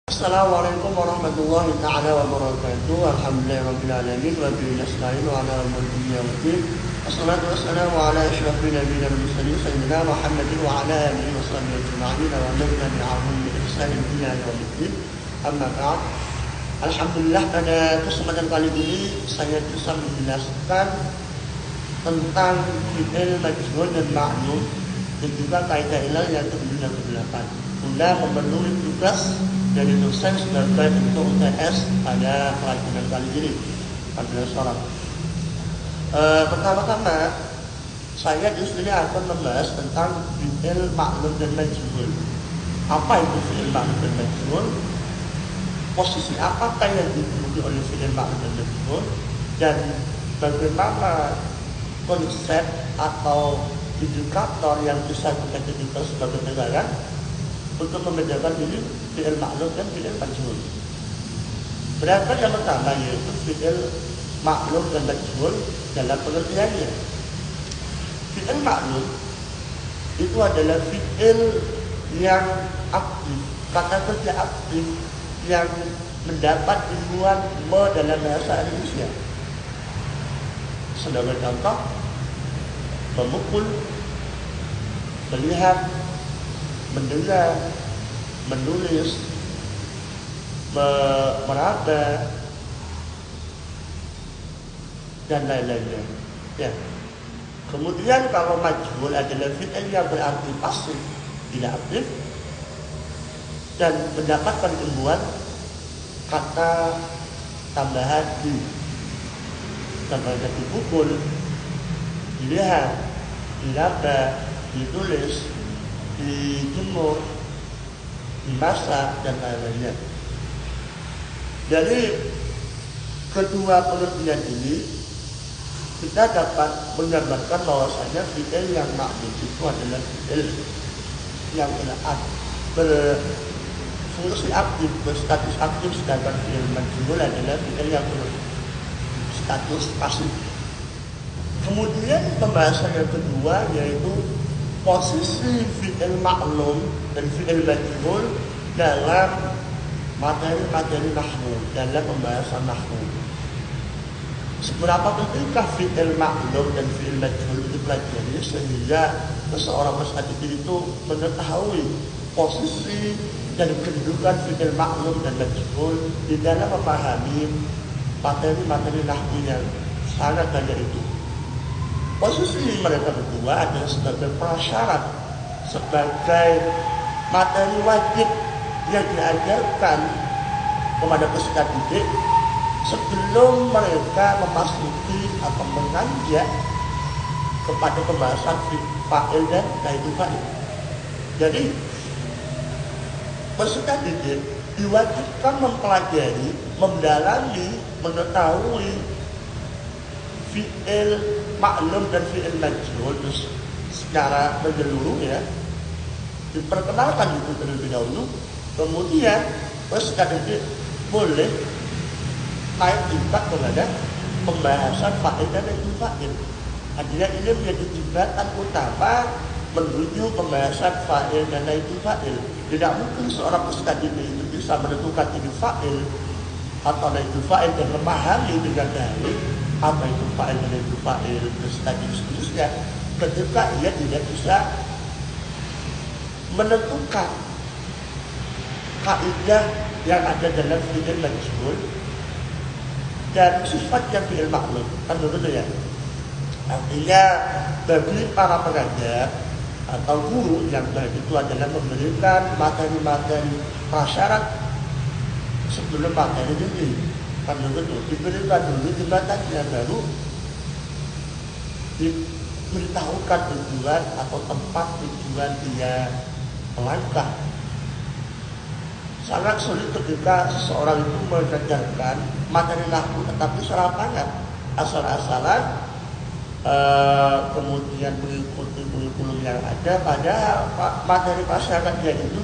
Assalamualaikum warahmatullahi ta'ala wabarakatuh. Alhamdulillahirabbil alamin wa bihi nasta'in wa ala umuri dunya waddin. Wassalatu wassalamu ala asyrafil nabiyyin wal mursalin sayyidina Muhammadin wa ala alihi wa sahbihi ajma'in wa man tabi'ahum bi ihsanin ila yaumiddin. Amma ba'd. Alhamdulillah, pada kesempatan kali ini saya bisa menjelaskan tentang fi'il majhul dan ma'lum dan juga kaidah ilal yang ke-7 dan ke-8. Sudah memenuhi tugas dari dosen sebagai bentuk UTS pada pelajaran kali ini pada seorang. Pertama-tama saya di sini akan membahas tentang fi'il ma'lum dan majhul. Apa itu fi'il ma'lum dan majhul? Posisi apakah yang dipenuhi oleh fi'il ma'lum dan majhul? Dan bagaimana konsep atau indikator yang bisa kita jadikan sebagai pegangan untuk membedakan ini fi'il ma'lum dan fi'il majhul. Berangkat yang pertama yaitu fi'il ma'lum dan majhul dalam pengertiannya. Fi'il ma'lum itu adalah fi'il yang aktif, kata kerja aktif yang mendapat ilmuwan dalam bahasa Indonesia. Sebagai contoh, memukul, melihat, mendengar, menulis, meraba, dan lain-lainnya. Ya. Kemudian kalau majhul adalah fi'il yang berarti pasif, tidak aktif, dan mendapatkan ilmuwan kata tambahan di. Contohnya dipukul, dilihat, diraba, ditulis, dijemur, dimasak, dan lain-lainnya. Jadi kedua pengertian ini kita dapat menggambarkan bahwasanya fi'il yang ma'lum itu adalah fi'il yang berfungsi aktif, berstatus aktif, sedangkan fi'il majhul adalah fi'il yang berstatus pasif. Kemudian pembahasan yang kedua yaitu posisi fi'il ma'lum dan fi'il majhul dalam materi-materi nahwu, dalam pembahasan nahwu. Seberapa pentingkah fi'il ma'lum dan fi'il majhul dipelajari sehingga seseorang mustaqil itu mengetahui posisi dan kedudukan fi'il ma'lum dan majhul di dalam memahami materi-materi nahwu yang sangat banyak itu. Posisi mereka berdua adalah sebagai prasyarat, sebagai materi wajib yang diajarkan kepada peserta didik sebelum mereka memasuki atau menanjak kepada pembahasan fa'il dan kaitu fa'il. Jadi peserta didik diwajibkan mempelajari, mendalami, mengetahui fi'il ma'lum dan fi'il majhul secara menyeluruh, ya, diperkenalkan itu terlebih dahulu. Kemudian peserta didik boleh naik tingkat kepada pembahasan fa'il dan kaitu fa'il. Artinya ini menjadi jembatan utama menuju pembahasan fa'il dan kaitu fa'il. Tidak mungkin seorang peserta didik itu bisa menentukan ini fa'il atau kaitu fa'il dan memahami dengan baik apa itu fa'il dan kaitu fa'il dan seterusnya ketika ia tidak bisa menentukan kaidah yang ada dalam fi'il majhul dan sifat yang fi'il ma'lum. Kan begitu ya. Artinya bagi para pengajar atau guru yang baik itu adalah memberikan materi-materi prasyarat sebelum materi ini. Kan begitu, diberikan dulu jembatannya, baru diberitahukan tujuan atau tempat tujuan dia melangkah. Sangat sulit ketika seseorang itu mengajarkan materi nahwu tetapi serapangan, asal-asalan, kemudian mengikuti kurikulum yang ada, pada materi pasyaratnya itu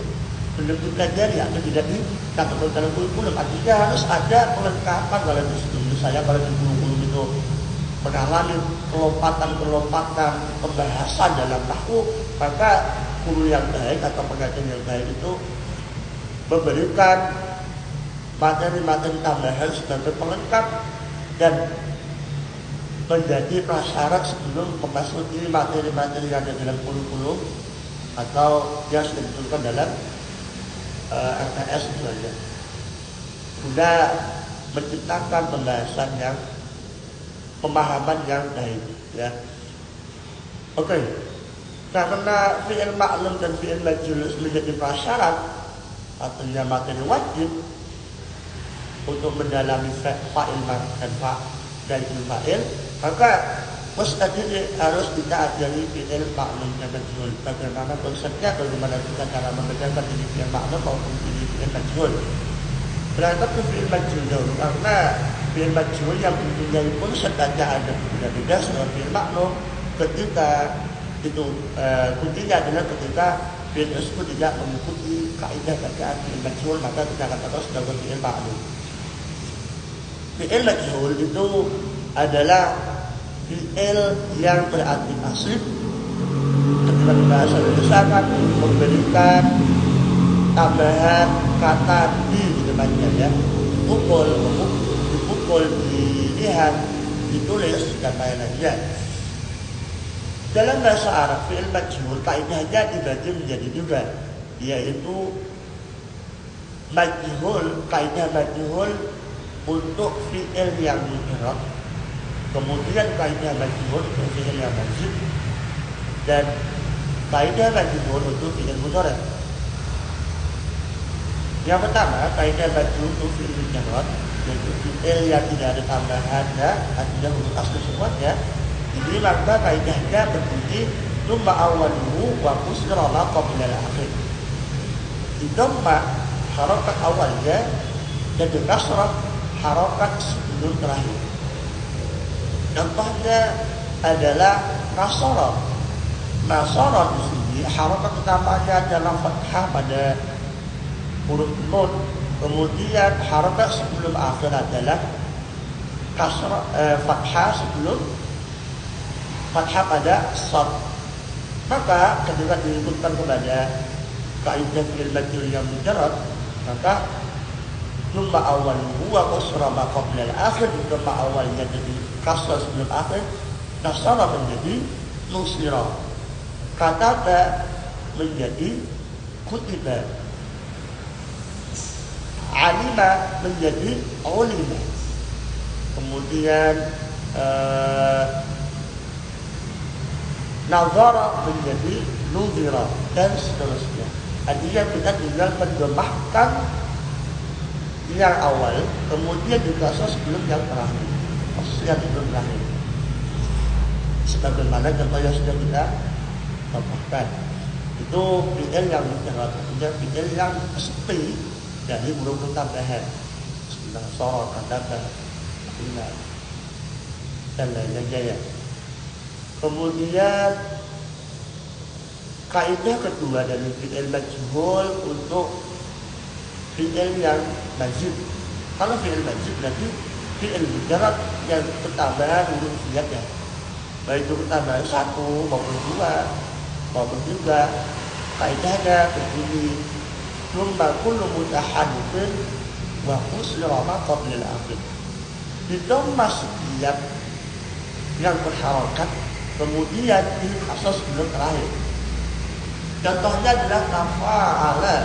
belum dipelajari atau tidak dicatatkan dalam kurikulum. Artinya harus ada pelengkapan dalam situ. Misalnya kalau di kurikulum itu mengalami kelompatan pembahasan dalam nahwu, maka guru yang baik atau pengajar yang baik itu memberikan materi-materi tambahan sebagai pelengkap dan menjadi prasyarat sebelum memasuki materi-materi yang ada dalam kurikulum atau yang sudah ditentukan dalam RTS misalnya. Sudah menciptakan pembahasan yang pemahaman yang baik, ya. Oke. Karena fi'il ma'lum dan fi'il majhul menjadi prasyarat, artinya materi wajib untuk mendalami fa'il dan fa'il, maka mustahil harus kita ajari fi'il ma'lum dan majhul. Bagaimana konsepnya, bagaimana kita cara membedakan ini fi'il ma'lum maupun ini fi'il majhul. Berangkat ke fi'il majhul dahulu, karena fi'il majhul yang mempunyai konsep bacaan dan berbeda-beda dengan fi'il ma'lum. Ketika itu kuncinya adalah ketika fi'il tersebut tidak mengikuti kaidah bacaan fi'il majhul, maka kita katakan sebagai fi'il ma'lum. Fi'il majhul itu adalah fi'il yang berarti pasif ketika bahasa Indonesia memberikan tambahan kata di depannya, ya. Dipukul, dilihat, ditulis, dan lain-lainnya. Dalam bahasa Arab, fi'il majhul kaidahnya dibagi menjadi dua, yaitu majhul, kaidah majhul untuk fi'il yang mudhari, kemudian kaidah majhul untuk fi'il yang mazid, dan kaidah majhul untuk fi'il mudhari. Yang pertama, kaidah majhul untuk fi'il mudhari, yaitu fi'il yang tidak ada tambahannya, artinya huruf asli semuanya. Jadi maka kaidahnya berbunyi tsumma awwaluhu wa kusra ma qabla al-akhir. Didhamma harokat awalnya dan dikasrah harokat sebelum terakhir. Contohnya adalah nasara. Nasara di sini harokat utamanya adalah fathah pada huruf nun, kemudian harokat sebelum akhir adalah kasrah, fathah sebelum fathah pada shad. Maka ketika diikutkan kepada kaidah fi'il majhul yang mujarrad, maka tsumma awwaluhu wa kasra ma qabla al-akhir, tsumma awalnya jadi kasrah sebelum akhir, nasara menjadi nusira, kataba menjadi kutiba, alima menjadi ulima, kemudian nazara menjadi nuzira, dan seterusnya. Artinya kita tinggal mendomahkan yang awal, kemudian dikasih sebelum yang terakhir, yang sebelum terakhir. Sebagaimana contoh yang sudah kita tambahkan, itu fi'il yang mujarrad, artinya fi'il yang sepi dari huruf tambahan, seperti nasara, kataba, dan lain-lainnya. Kemudian kaidah kedua dari fi'il majhul untuk fi'il yang mazid. Kalau fi'il mazid berarti fi'il mujarrad yang ketambahan huruf ziyad, baik itu ketambahan satu maupun dua maupun tiga. Kaidahnya berbunyi tsumma kullu mutaharrikin wa kusra ma qabla al-akhir. Didhamma setiap yang berharokat, kemudian dikasrah sebelum terakhir. Contohnya adalah tafa'ala.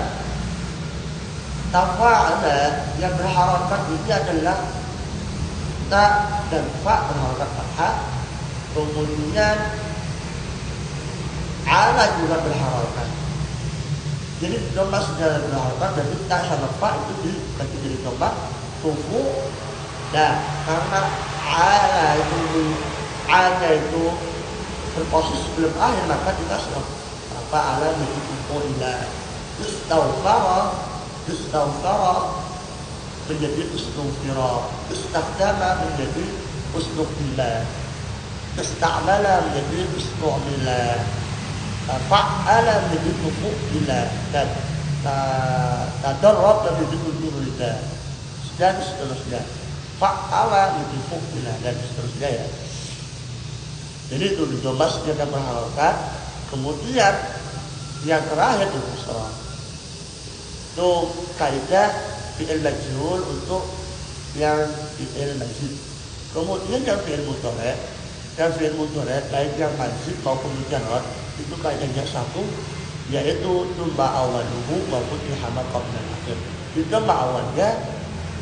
Tafa'ala yang berharokat ini adalah ta dan fa berharokat fathah, kemudian ala juga berharokat. Jadi dhamma secara berharokat, jadi ta sama fa itu dibagi jadi dhamma tufu. Nah, karena ala itu berposisi sebelum akhir, maka kita sudah ala menjadi ila, istawfara menjadi istufira, istakdama menjadi ustukila, istamala menjadi istumila, fa'ala menjadi fu'ila, dan tadarrab menjadi udurida, dan seterusnya. Fa'ala menjadi fu'ila, dan seterusnya, ya. Jadi itu didomas dia akan berharokat, kemudian yang terakhir itu kasrah. Itu kaidah fi'il majhul untuk yang fi'il majid. Kemudian yang fi'il mudhari', baik yang majid maupun mujarrad itu kaidahnya satu, yaitu tumba awaluhu wa futiha ma qabla al-akhir. Ditambah awalnya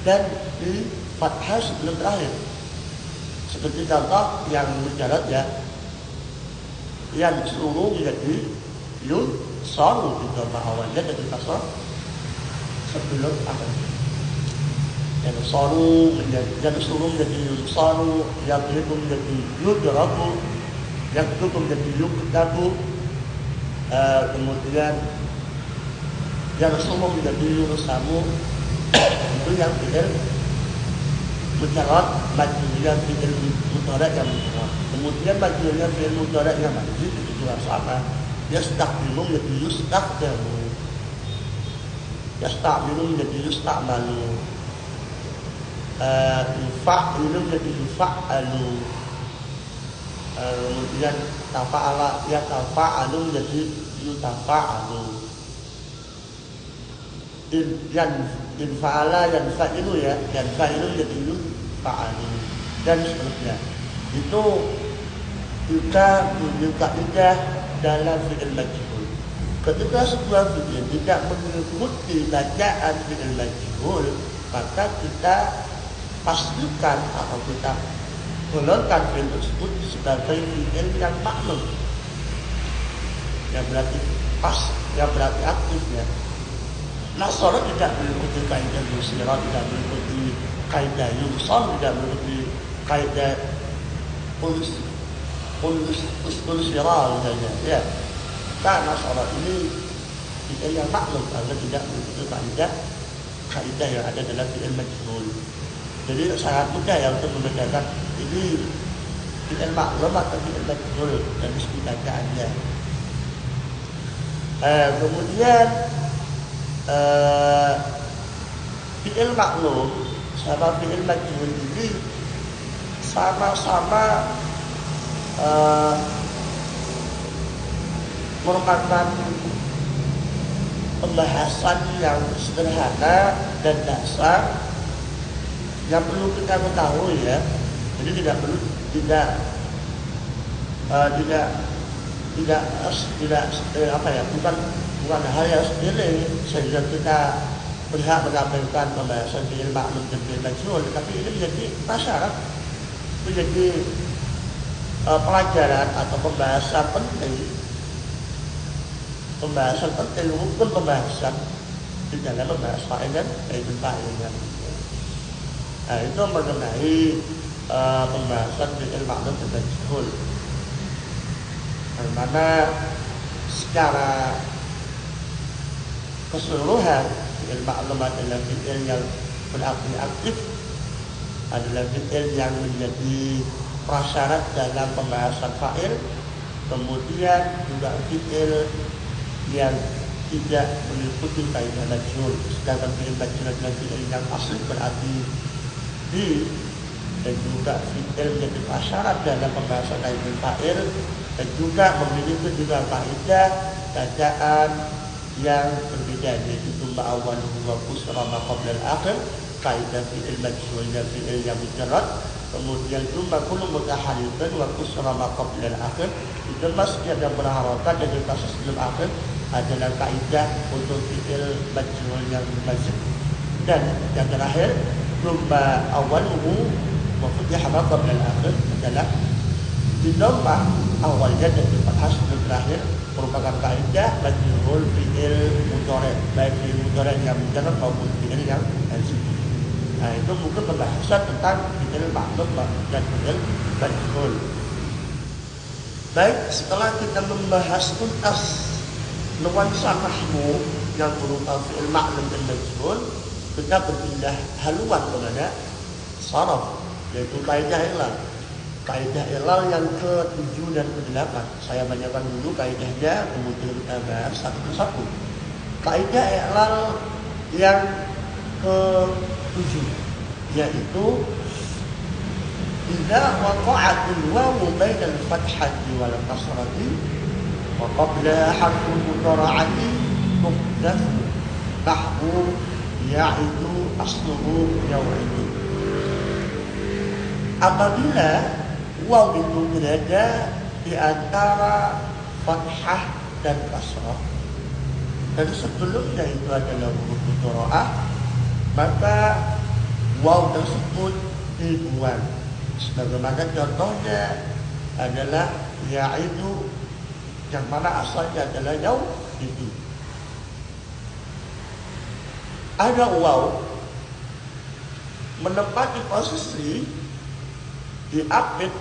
dan di fathah sebelum terakhir. Seperti contoh yang mujarrad ya, yang suruh menjadi yun saru, ditambah awalnya jadi kasrah sebelum akhir. Yang suruh menjadi yun saru, yang itu menjadi yudrabu, yang itu menjadi yukdabu, kemudian yang suruh menjadi yurusamu. Itu yang fi'il mujarrad, majhulnya fi'il mudhari' yang mujarrad. Kemudian majhulnya fi'il mudhari' yang majid itu juga sama. Yastaqbilu menjadi yustaqdamu, yasta'bilu menjadi yusta'malu, yufa'ilu menjadi yufa'alu, kemudian tafa'ala yatafa'alu menjadi yutafa'alu. In fa'ala yanfa'ilu ya, yanfa'ilu jadi yufa'alu dan seterusnya. Itu juga kaidah dalam fi'il majhul. Ketika sebuah fi'il tidak mengikuti bacaan fi'il majhul, maka kita pastikan atau kita golongkan fi'il tersebut sebagai fi'il yang maklum, yang berarti pas, yang berarti aktif ya. Nasara tidak mengikuti kaidah yusira, tidak mengikuti kaidah yusol, tidak mengikuti kaidah ulusira misalnya ya. Karena Nasara ini fi'il yang maklum karena tidak mengikuti kaidah yang ada dalam fi'il majhul. Jadi sangat mudah ya untuk membedakan ini fi'il maklum atau fi'il majhul dari segi bacaannya. Kemudian fi'il maklum sama fi'il majhul ini sama-sama merupakan pembahasan yang sederhana dan dasar yang perlu kita ketahui ya. Jadi bukan hal yang sepele sehingga kita berhak menyampaikan pembahasan fi'il maklum dan fi'il majhul, tapi ini menjadi prasyarat, menjadi pelajaran atau pembahasan penting rukun pembahasan di dalam membahas fa'il dan fa'il. Nah, itu mengenai pembahasan fi'il maklum dan majhul, karena secara keseluruhan fi'il maklum adalah fi'il yang berarti aktif, adalah fi'il yang menjadi prasyarat dalam pembahasan fa'il. Kemudian juga fi'il yang tidak mengikuti kaidah majhul, sedangkan fi'il majhul adalah fi'il yang asli berarti di, dan juga fi'il menjadi prasyarat dalam pembahasan kaidah fa'il, dan juga memiliki juga kaidah bacaan yang berbeda, yaitu tumba awaluhu wa kusra ma qabla al-akhir, kaidah fi'il majhul dan fi'il yang mujarrad. Kemudian tumba kullu mutaharrikan wa kusra ma qabla al-akhir, itu masjid yang berharakat dan kasus sebelum akhir adalah kaidah untuk fi'il majhul yang majid. Dan yang terakhir tumba awaluhu wa futiha ma qabla al-akhir adalah ditambah awalnya dan di fathah sebelum terakhir, merupakan kaidah majhul fi'il mudhari', baik fi'il mudhari' yang mujarrad maupun fi'il yang majid. Nah, itu mungkin pembahasan tentang fi'il maklum dan fi'il majhul. Baik, setelah kita membahas tuntas nuansa nahwu yang berupa fi'il maklum dan majhul, kita berpindah haluan kepada sharaf, yaitu kaidah ilal. Kaidah ilal yang ke-7 dan ke-8. Saya bacakan dulu kaidahnya, kemudian kita bahas satu persatu. Kaidah ilal yang ke-7 yaitu idza waqa'atil wawu bainal fathati wal kasrati wa qabla harful mudhara'ati tuhdafu nahwu yaitu asluhu yaitu. Apabila waw itu berada di antara fathah dan kasrah, dan sebelumnya itu adalah huruf mudhara'ah, maka waw tersebut dibuang. Sebagaimana contohnya adalah yaitu, yang mana asalnya adalah itu. Ada waw menempati posisi diapit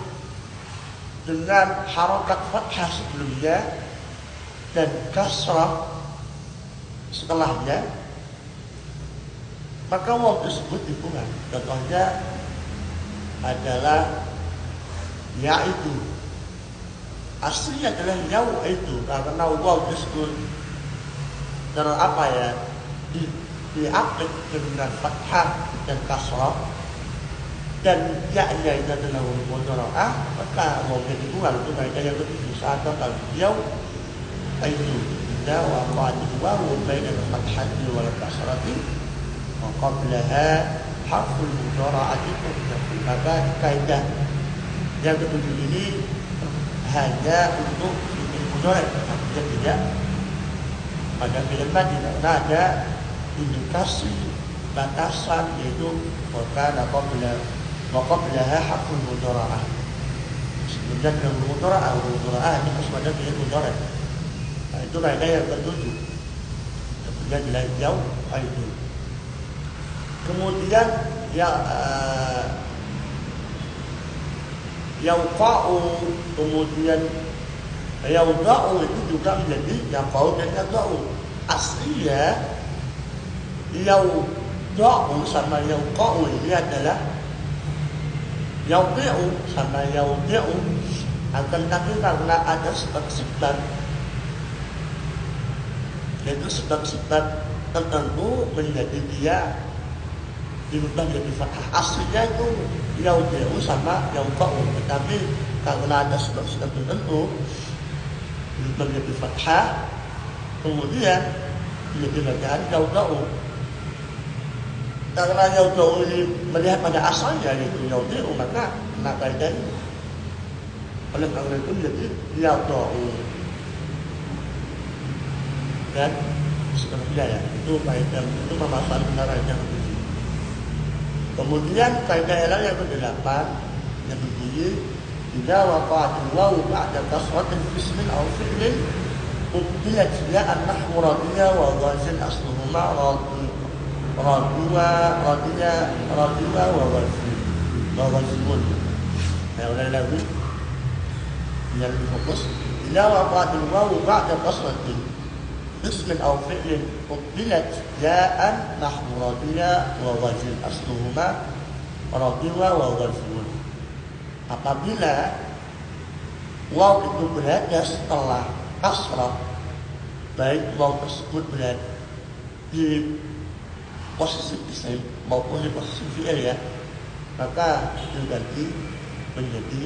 dengan harokat fathah sebelumnya dan kasrah setelahnya, maka waw tersebut dibuang. Contohnya adalah yaitu, aslinya adalah yaitu, karena waw tersebut karena apa ya, diapit dengan fathah dan kasrah, dan ya-nya itu adalah huruf mudhara'ah, maka wawnya dibuang. Itu kaidah yang ketujuh. Saat kata yaw itu idza waqa'atil wawu baina al-fathati wal kasrati wa qablaha harful mudhara'ati. Maka kaidah yang ketujuh ini hanya untuk fi'il mudhari', artinya tidak pada fi'il madhi, karena ada indikasi batasan, yaitu wakana qablaha harful mudhara'ah. Sebelumnya dengan mudhara'ah ini harus pada fi'il mudhari'. Nah, itu kaidah yang ketujuh. Kemudian adalah yaw itu. Kemudian yauqa'u, kemudian yauda'u itu juga menjadi yaqa'u dan yada'u. Aslinya yauda'u sama yauqa'u ini adalah yaudi'u sama yaudi'u, akan tapi karena ada sebab-sebab, yaitu sebab-sebab tertentu menjadi dia dirubah menjadi fathah. Aslinya itu yaudi'u sama yauqa'u, tetapi karena ada sebab-sebab tertentu dirubah menjadi fathah, kemudian menjadi bacaan yauda'u. Karena yauda'u ini melihat pada asalnya yaitu yaudi'u, maka kaidah ini oleh karena itu menjadi yauda'u. Dan seterusnya ya, itu kaidah, itu pemasaran benar yang ketujuh. Kemudian kaidah yang ke-8 yang berbunyi idza waqa'atil wawu ba'da kasratin fi ismin aw fi'lin ubdilat ya'an nahwu radiyya wa ghazil asluhuma radiyya wa ghazilun. Nah, ulang lagi yang difokus, idza waqa'atil wawu ba'da kasratin ismin aw fi'lin ubdilat ja'an nahwu radiyya wa ghazil asluhuma radiyya wa ghazilun. Apabila waw itu berada setelah kasrah, baik waw tersebut berada di posisi isim maupun di posisi fi'il ya, maka diganti menjadi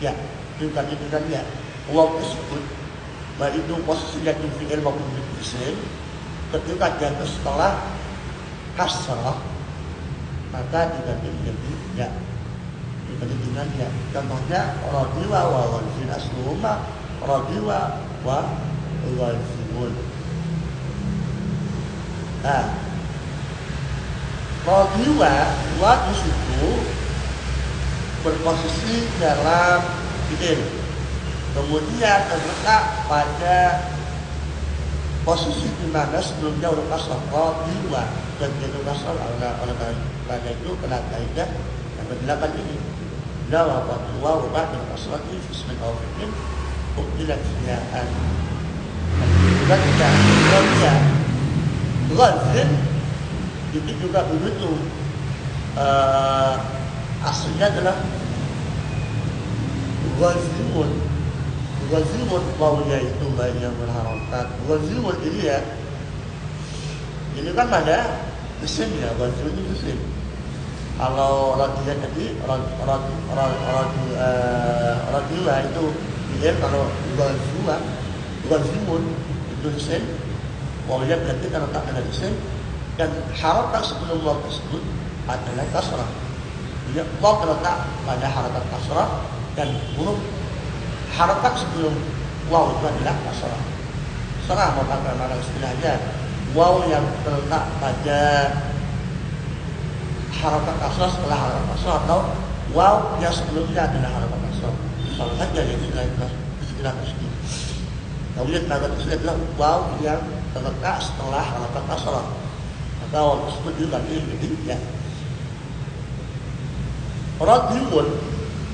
ya, diganti dengan ya. Waw tersebut baik itu posisinya di fi'il maupun di isim, ketika jatuh setelah kasrah, maka diganti menjadi ya, diganti dengan ya. Contohnya radiyya wa ghazil asluhuma radiyya wa ghazilun. Nah, radiyya wa di situ berposisi dalam fi'il, kemudian terletak pada posisi di mana sebelumnya huruf kasrah radiyya, dan itu kasrah oleh karena itu kena kaidah yang ke-8 ini. La waqa'atil wawu ba'da kasrati fi ismin aw fi'lin ubdilat ya'an. Dan tidak radiyya ghazil itu juga begitu. Aslinya adalah ghazilun. Ghazilun wawnya itu banyak berharokat. Ghazilun ini ya, ini kan ada isim ya, ghazilun itu isim. Kalau radiyah tadi radiyah itu fi'il, kalau ghazilun itu isim. Wawnya berarti karena tak ada isim, dan harakat sebelum waw tersebut adalah kasrah. Jadi waw terletak pada harakat kasrah dan huruf harakat sebelum waw itu adalah kasrah. Serah mau pakai mana istilahnya, waw yang terletak pada harakat kasrah setelah harakat kasrah atau waw yang sebelumnya adalah harakat kasrah. Kalau saja yang istilah tersebut. Kemudian harakat tersebut adalah waw yang terletak setelah harakat kasrah atau waw tersebut juga jadi ya. Radiun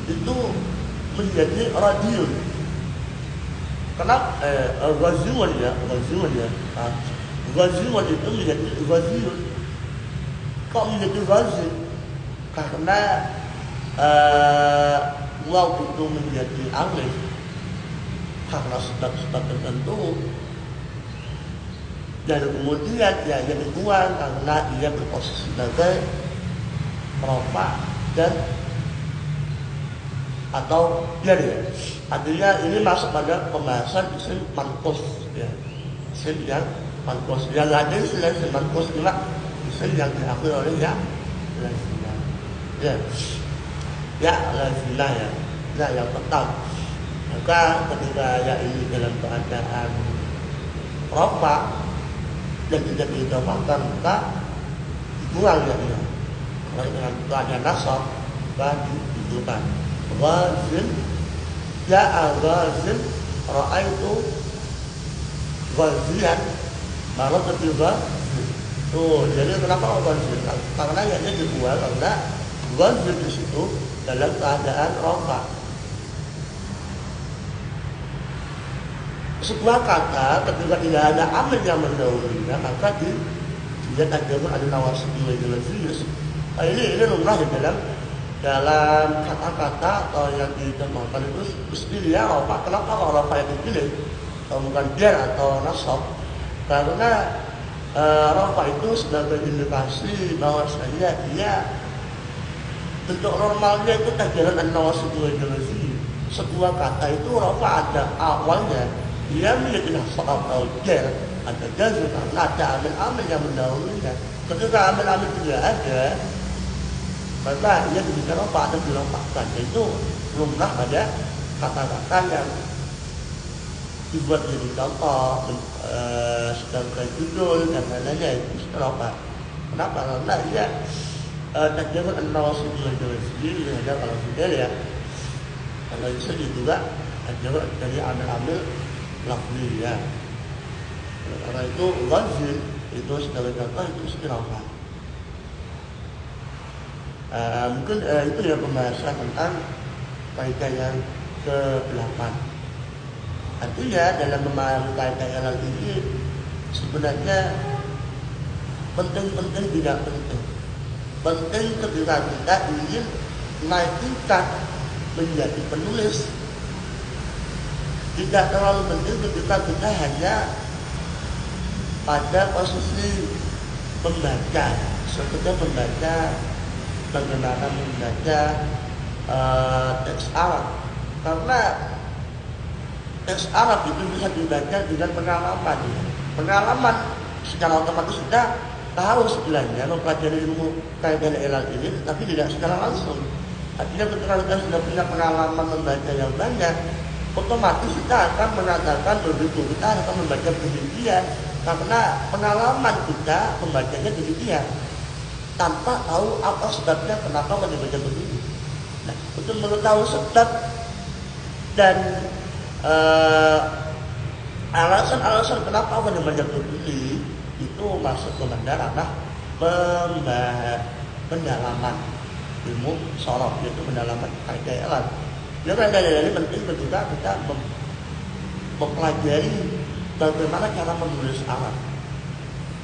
itu menjadi radiun. Kenapa Ghaziun ya, Ghaziun itu menjadi Ghaziun. Kok menjadi Ghazin? Karena waw itu menjadi alif karena sebab-sebab tertentu. Dan kemudian ya yang kedua karena ia berposisi sebagai rafa dan atau ya. Artinya ini masuk pada pembahasan isim manqus ya. Isim yang manqus. Yang ada istilah isim manqus juga isim yang diakui oleh ya lazimah. Ya. Ya lazimah ya. Nah yang tetap. Maka ketika ya ini dalam keadaan rafa dan tidak didapatkan maka dibuang ya ini. Kalau dengan keadaan nasab maka dibutuhkan. Ghazin ja'a ghazin ra'aitu ghazian malah ketiga tuh jadi kenapa ghazin? Karena ya dia dibuang karena ghazin di situ dalam keadaan rafa. Sebuah kata ketika tidak ada amil yang mendahulunya maka dia tajamul ada nawasib jelas. Ini lumrah di dalam kata-kata atau yang ditemukan itu istilah rafa. Kenapa kalau rafa yang dipilih bukan jar atau nasab? Karena rafa itu sebagai indikasi bahwasanya dia bentuk normalnya itu tajaran an-nawasib jelas. Sebuah kata itu rafa ada awalnya dia menjadi nasab atau jar ada jazm karena ada amil-amil yang mendahulunya. Ketika amil-amil tidak ada maka ia diberikan rafa dan dilapakkan. Itu lumrah pada kata-kata yang dibuat jadi contoh sebagai judul dan lain-lainnya itu rafa. Kenapa? Karena ia tajamul an-nawasib sendiri hanya kalau tidak ya. Kalau itu juga tajamul dari amil-amil lafzi ya. Karena itu ghazin itu sebagai contoh itu istirahat. Mungkin itu ya pembahasan tentang kaidah yang ke-8. Artinya dalam memahami kaidah yang ini sebenarnya penting-penting tidak penting. Penting ketika kita ingin naik tingkat menjadi penulis. Tidak terlalu penting ketika kita hanya pada posisi pembaca, sekedar pembaca bagaimana membaca teks Arab. Karena teks Arab itu bisa dibaca dengan pengalaman. Pengalaman secara otomatis kita tahu sebenarnya mempelajari ilmu kaidah ilal ini, tapi tidak secara langsung. Artinya ketika kita sudah punya pengalaman membaca yang banyak, otomatis kita akan mengatakan begitu, kita akan membaca demikian karena pengalaman kita membacanya demikian tanpa tahu apa sebabnya kenapa dibaca begini. Nah, untuk mengetahui sebab dan alasan-alasan kenapa dibaca begini itu masuk kepada ranah pendalaman ilmu sorof, yaitu pendalaman kaidah ilal. Ya kaidah ilal ini penting ketika kita mempelajari bagaimana cara menulis Arab.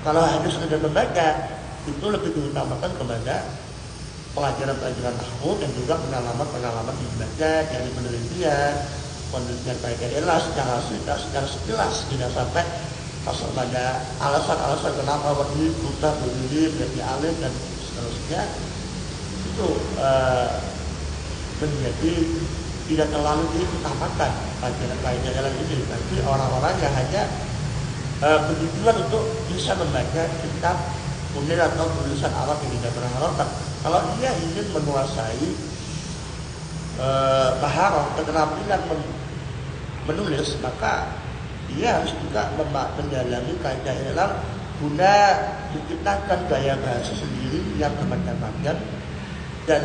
Kalau hanya sekedar membaca itu lebih diutamakan kepada pelajaran-pelajaran nahwu dan juga pengalaman-pengalaman membaca dari penelitian kaidah ilal secara sekilas, tidak sampai masuk pada alasan-alasan kenapa begini, buta begini, menjadi alif dan seterusnya. Itu menjadi tidak terlalu diutamakan pelajaran kaidah ilal ini. Tapi orang-orang yang hanya bertujuan untuk bisa membaca kitab kuning atau tulisan Arab yang tidak berharokat. Kalau dia ingin menguasai maharah, keterampilan menulis, maka dia harus juga mendalami kaidah dalam guna menciptakan gaya bahasa sendiri yang bermacam-macam dan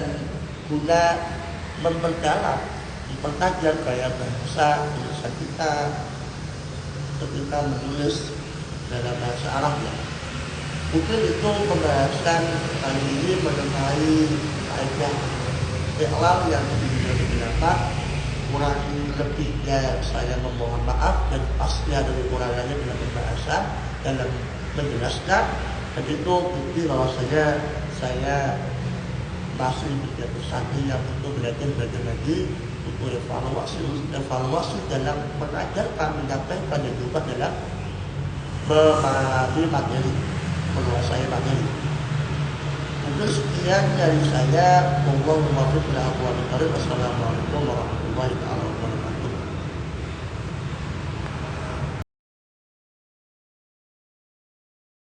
guna mempertajam gaya bahasa tulisan kita ketika menulis dalam bahasa Arab ya. Mungkin itu pembahasan kali ini mengenai kaidah iqlal yang didapat. Kurang lebihnya saya memohon maaf, dan pasnya dari kurangannya dalam pembahasan dalam menjelaskan, dan itu bukti bahwasanya saya masih menjadi santri yang butuh belajar lagi, butuh evaluasi dalam mengajarkan, menyampaikan, dan juga dalam memahami materi, menguasai materi. Mungkin sekian dari saya. Wassalamualaikum warahmatullahi wabarakatuh.